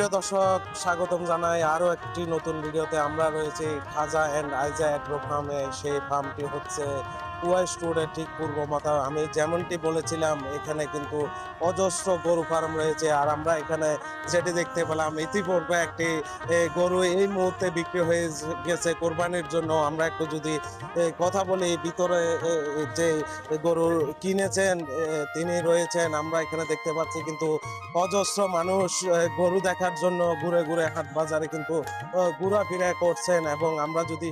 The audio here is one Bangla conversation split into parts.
সুপ্রিয় দর্শক, স্বাগতম জানাই আরো একটি নতুন ভিডিওতে। আমরা রয়েছি খাজা এন্ড আইজা অ্যাগ্রো ফার্মে। সেই ফার্মটি হচ্ছে কুয়াইশ রোডের ঠিক পূর্ব মাথা। আমি যেমনটি বলেছিলাম, এখানে কিন্তু অজস্র গরু ফার্ম রয়েছে। আর আমরা এখানে যেটি দেখতে পেলাম, ইতিপূর্বে একটি গরু এই মুহূর্তে বিক্রি হয়ে গেছে কোরবানির জন্য। আমরা একটু যদি কথা বলি, ভিতরে যে গরু কিনেছেন তিনি রয়েছেন। আমরা এখানে দেখতে পাচ্ছি কিন্তু অজস্র মানুষ গরু দেখার জন্য ঘুরে ঘুরে হাট বাজারে কিন্তু ঘোরাফেরা করছেন। এবং আমরা যদি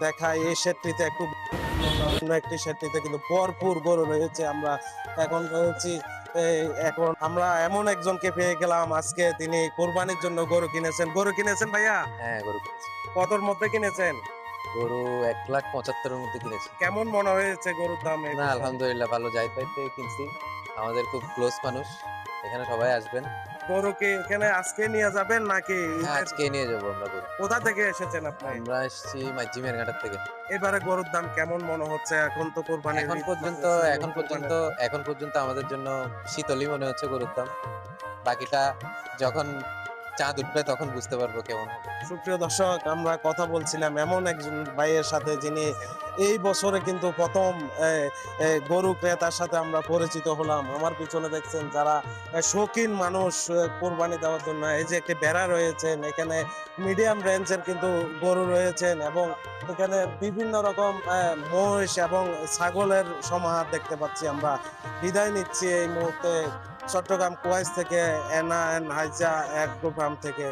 দেখাই, এই শেডটিতে একটি শেডটিতে কিন্তু ভরপুর গরু রয়েছে। আমরা এখন রয়েছি এখন আমরা এমন একজনকে পেয়ে গেলাম আজকে, তিনি কোরবানির জন্য গরু কিনেছেন। গরু কিনেছেন ভাইয়া? হ্যাঁ, গরু কিনেছি। কতর মধ্যে কিনেছেন? গরু ১,৭৫,০০০ মধ্যে কিনেছি। কেমন মনে হয়েছে গরুর দাম? না, আলহামদুলিল্লাহ ভালো। জাহিদ ভাই থেকে কিনছি। আমাদের খুব ক্লোজ মানুষ। এখানে সবাই আসবেন। গরুকে এখানে আজকে নিয়ে যাবেন নাকি? হ্যাঁ, আজকে নিয়ে যাবো আমরা গরু। কোথা থেকে এসেছেন আপনি? আমরা এসেছি মাইজিমের ঘাটার থেকে। এবারে গরুর দাম কেমন মনে হচ্ছে? এখন তো কোরবানির এখন পর্যন্ত আমাদের জন্য শীতলই মনে হচ্ছে গরুর দাম। বাকিটা যখন চাঁদ উঠবে তখন বুঝতে পারবো কেমন হবে। সুপ্রিয় দর্শক, আমরা কথা বলছিলাম এমন একজন ভাইয়ের সাথে, যিনি এই বছরে কিন্তু প্রথম গরু ক্রেতার সাথে আমরা পরিচিত হলাম। আমার পিছনে দেখছেন যারা শৌখিন মানুষ কোরবানি দেওয়ার জন্য। এই যে একটি বেড়া রয়েছেন, এখানে মিডিয়াম রেঞ্জের কিন্তু গরু রয়েছেন এবং এখানে বিভিন্ন রকম মহিষ এবং ছাগলের সমাহার দেখতে পাচ্ছি। আমরা বিদায় নিচ্ছি এই মুহূর্তে চট্টগ্রাম কুয়াইশ থেকে, এনা এন্ড হাইজা অ্যাগ্রো ফার্ম থেকে।